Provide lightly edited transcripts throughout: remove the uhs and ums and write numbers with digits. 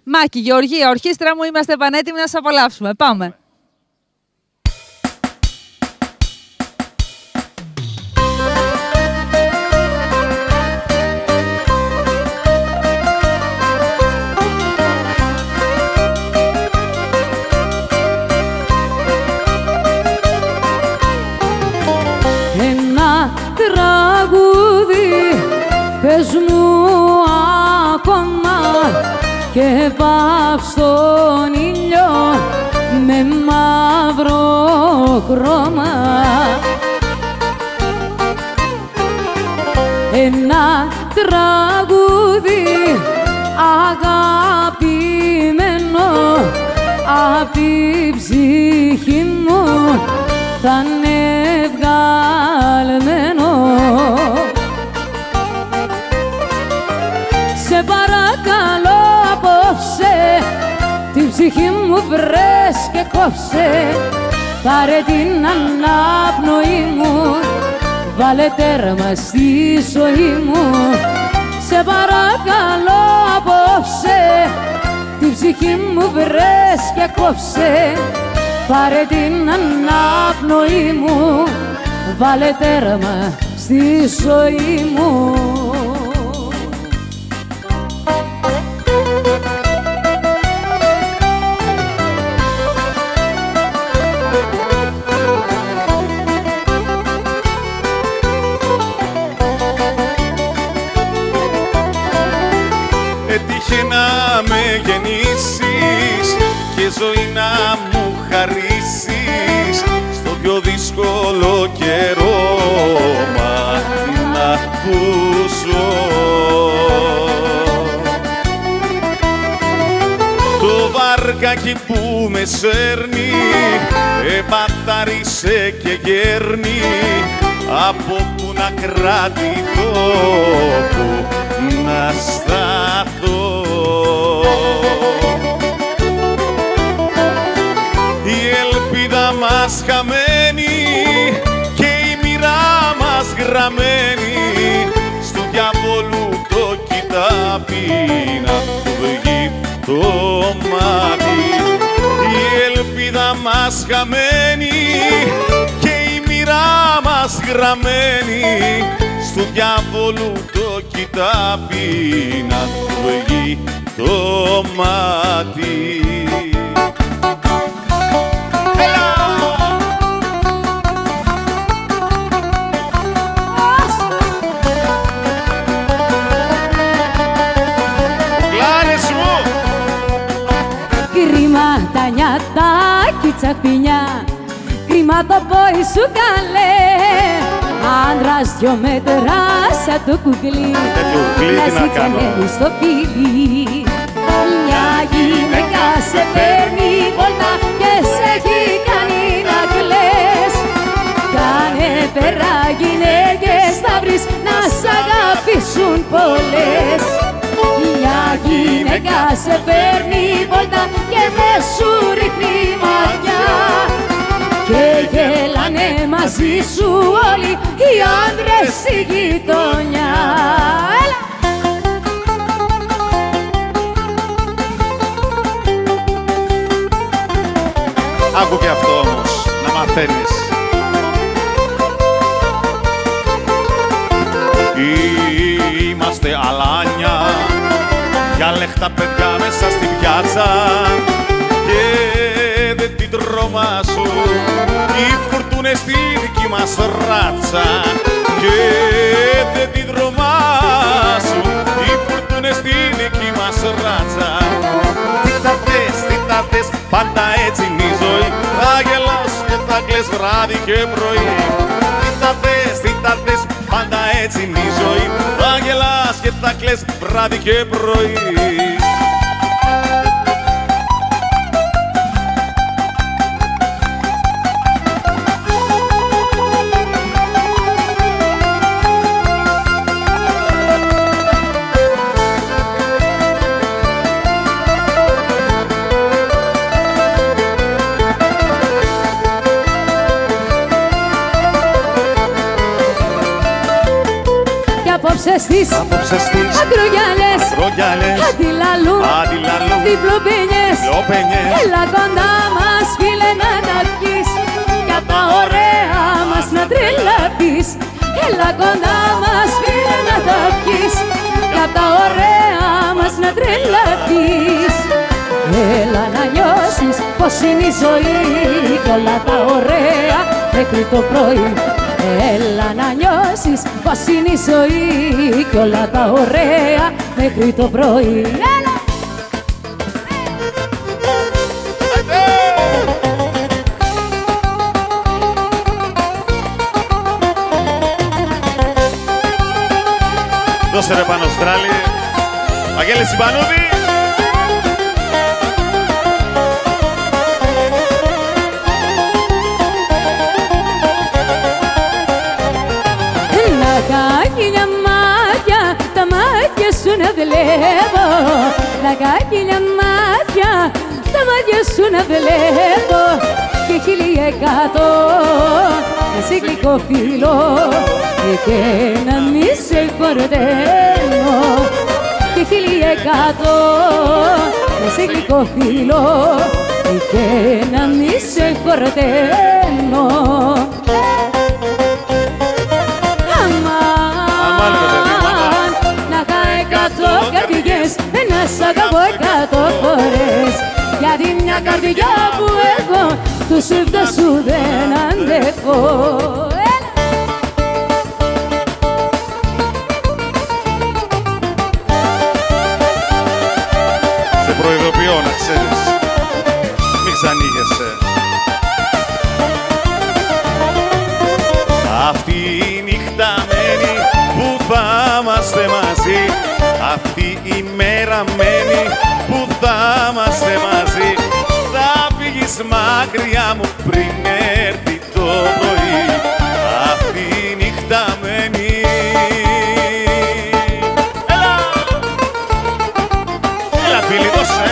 Μάκη, Γεωργία, ορχήστρα μου, είμαστε πανέτοιμοι να σας απολαύσουμε. Πάμε. Ένα τραγούδι πες μου ακόμα και πάψ' τον ήλιο με μαύρο χρώμα. Ένα τραγούδι αγαπημένο απ' την ψυχή μου θα είναι βγαλμένο. Σε παρακαλώ απόψε την ψυχή μου βρες και κόψε. Πάρε την αναπνοή μου, βάλε τέρμα στη ζωή μου. Σε παρακαλώ απόψε την ψυχή μου βρες και κόψε. Πάρε την αναπνοή μου, βάλε τέρμα στη ζωή μου. Έτυχε να με γεννήσεις και ζωή να μου χαρίσεις στο πιο δύσκολο καιρό μάνα που ζω. Το βαρκάκι που με σέρνει επατάρισε και γέρνει από που να κρατηθώ, που να σταθώ. Η ελπίδα μας χαμένη και η μοίρα μας γραμμένη στου διαβόλου το κοιτάπι να του βγει το μάτι. Η ελπίδα μας χαμένη και η μοίρα μας γραμμένη στου διαβόλου το κοιτάπι να του βγει το μάτι. Κρίμα τα νιάτα κι τσαχπινιά, κρίμα το πόη σου καλέ. Άντρας 2 μέτρα σαν το κουκλί, να ζητιανεύει στο φίλι. Μια γυναίκα σε παίρνει βόλτα και σε έχει κάνει να κλαις. Κάνε πέρα γυναίκες θα βρεις να σ' αγαπήσουν πολλές. Μια γυναίκα σε παίρνει βόλτα και δεν σου ρίχνει ματιά και γελάνε μαζί σου όλοι οι άντρες στη γειτονιά. Άκου και αυτό όμως, να μαθαίνεις. Είμαστε αλάνια για λέχτα παιδιά μέσα στην πιάτσα και δεν την τρομάζουν οι φουρτούνες στη δική μας ράτσα. Και δεν την τρομάζουν οι φουρτούνες στη δική μας ράτσα. Τι τα θες, πάντα έτσι είναι η ζωή. Θα γελάς και θα κλαις βράδυ και πρωί. Τι τα θες, πάντα έτσι είναι η ζωή. Θα γελάς και θα κλαις βράδυ και πρωί. απόψε στις ακρογιαλιές γυαλές. Αντιλαλούν, διπλοπενιές. Έλα κοντά μας φίλε να τα πιείς, κι απ' τα ωραία μας να τρελαθείς. Έλα κοντά μας φίλε να τα πιείς, κι απ' τα ωραία μας να τρελαθείς. Έλα να νιώσεις πως είναι η ζωή κι όλα τα ωραία μέχρι το πρωί. Έλα να νιώσεις πως είναι η ζωή κι όλα τα ωραία μέχρι το πρωί. Έλα! Δώστε ρε πάνω Στράλη, Αγγέλη Συμπανούδη. Λαγάκια μάτια, τα μάτια σου να βλέπω. Λαγάκια μάτια, τα μάτια σου να βλέπω. Και 1100 να σε γλυκοφίλω και να μη σε χορταίνω. Και 1100 να σε γλυκοφίλω και να μη σε χορταίνω. Καρδιές, να σ' αγαπώ 100 φορές. Γιατί μια καρδιά που έχω, τους ύφτες σου δεν αντέχω. Σε προειδοποιώ να ξέρεις, μην ξανοίγεσαι. Αυτή η νύχτα μένει που θα είμαστε μαζί. Αυτή η μέρα μένει που θα είμαστε μαζί. Θα φύγεις μακριά μου πριν έρθει το πρωί. Αυτή η νύχτα μένει. Έλα! Έλα φίλοι, δώσε!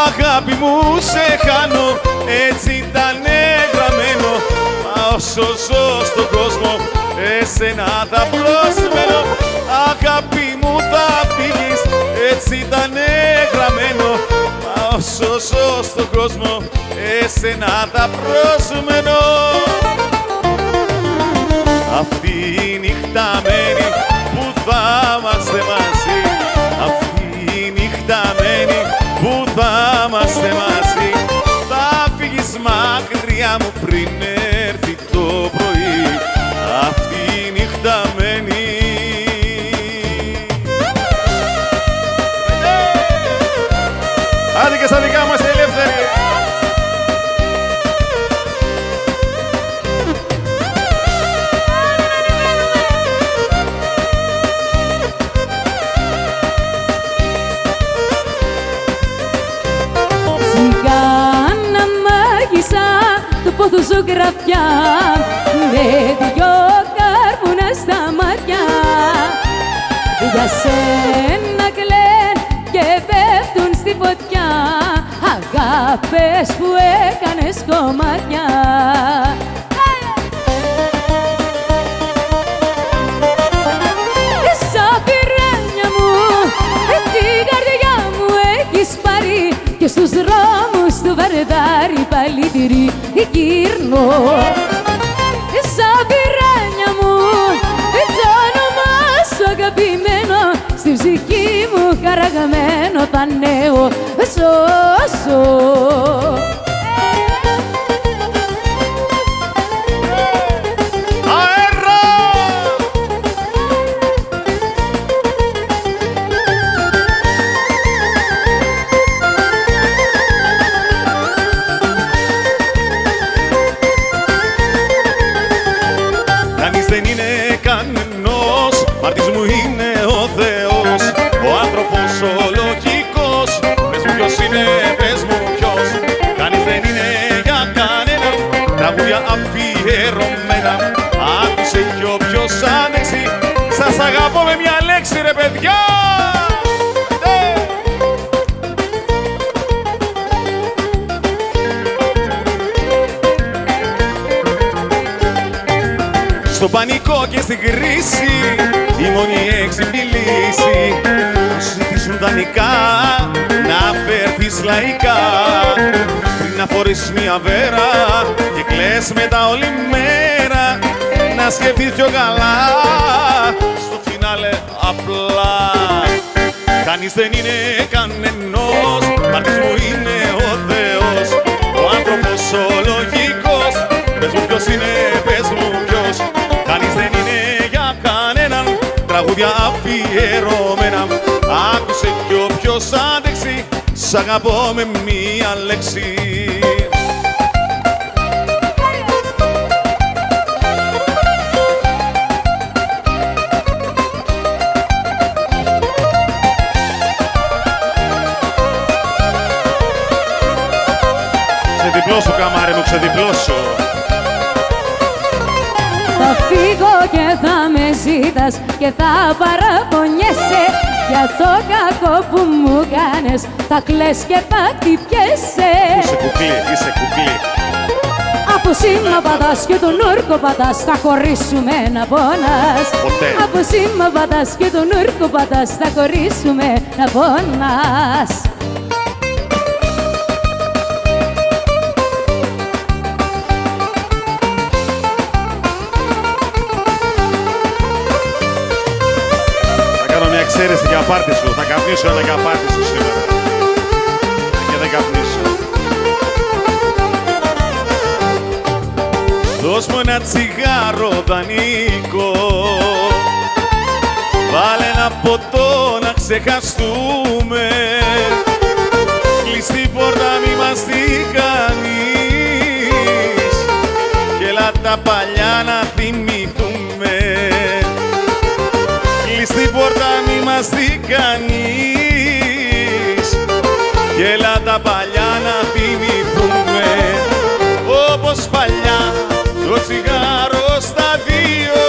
Αγάπη μου σε χάνω, έτσι ήταν γραμμένο. Μα όσο ζω στον κόσμο, εσένα θα προσμένω. Αγάπη μου θα φύγεις, έτσι ήταν γραμμένο. Μα όσο ζω στον κόσμο, εσένα θα προσμένω. Αυτή η νύχτα μένει που θα είμαστε μαζί. Αυτή η νύχτα μένει που θα είμαστε μαζί. Θα φύγεις μακριά μου πριν έρθει το πρωί. Αυτή η νύχτα μένει. Άντε και στα δικά μας ελεύθεροι. Σιγά να μάγισσα το πόθο ζωγραφιά με δυο κάρβουνα στα μάτια. Για σένα κλαιν και πέφτουν στη φωτιά αγάπες που έκανες κομμάτια. Σαν πυρένια μου την καρδιά μου έχεις πάρει και στους δρόμους του Βαρδάρι πάλι γυρνώ. Σαν πυρένια μου το όνομα σου αγαπημένο στη ψυχή μου χαραγμένο θα ανέβω σώσω. Δεν είναι κανενός, μάρτης μου είναι ο Θεός. Ο άνθρωπος ο λογικός, πες μου ποιος είναι, πες μου ποιος. Κανείς δεν είναι για κανένα, τραγούδια αφιερωμένα. Άκουσε κι όποιος άνοιξει, σας αγαπώ με μια λέξη ρε παιδιά. Στο πανικό και στην κρίση δανεικά να φέρθεις λαϊκά πριν να φορείς μια βέρα και κλαις μετά όλη μέρα να σκεφτείς πιο καλά στο φινάλε απλά. Κανείς δεν είναι κανενός, μάρτης μου είναι ο Θεός, ο άνθρωπος ο λογικός. Πες μου ποιος είναι, πες μου ποιος. Κανείς δεν είναι για κανέναν, τραγούδια αφιερωμένα. Άκουσε κι όποιος άντεξει, σ' αγαπώ με μία λέξη. Ξεδιπλώσω καμάρι μου, ξεδιπλώσω. Θα φύγω και θα με ζήτας και θα παραπονιέσαι για το κακό που μου κάνες. Θα κλαις και θα χτυπιέσαι. Είσαι κουκλί, είσαι κουκλί. Από σήμα πατάς και τον ούρκο πατάς, θα χωρίσουμε να πονάς. Ποτέ. Από σήμα πατάς και τον ούρκο πατάς, θα χωρίσουμε να πονάς. Ξέρεσαι για πάρτι σου, θα καπνίσω ένα για πάρτι σου σήμερα. Και δεν καπνίσω. Δώσ' μου ένα τσιγάρο δανεικό, βάλε ένα ποτό να ξεχαστούμε. Κλείς την πόρτα μη μας την κάνεις και έλα τα παλιά να θυμηθούμε. Κλείς την πόρτα μη μας την κάνεις κι έλα τα παλιά να θυμηθούμε. Όπως παλιά το τσιγάρο στα δύο,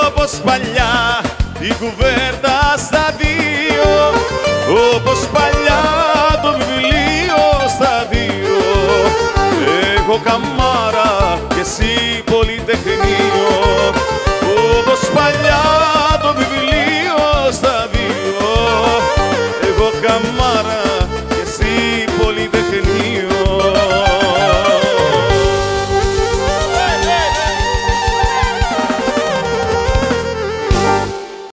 όπως παλιά η κουβέρτα στα δύο, όπως παλιά το βιβλίο στα δύο. Εγώ καμάρα και εσύ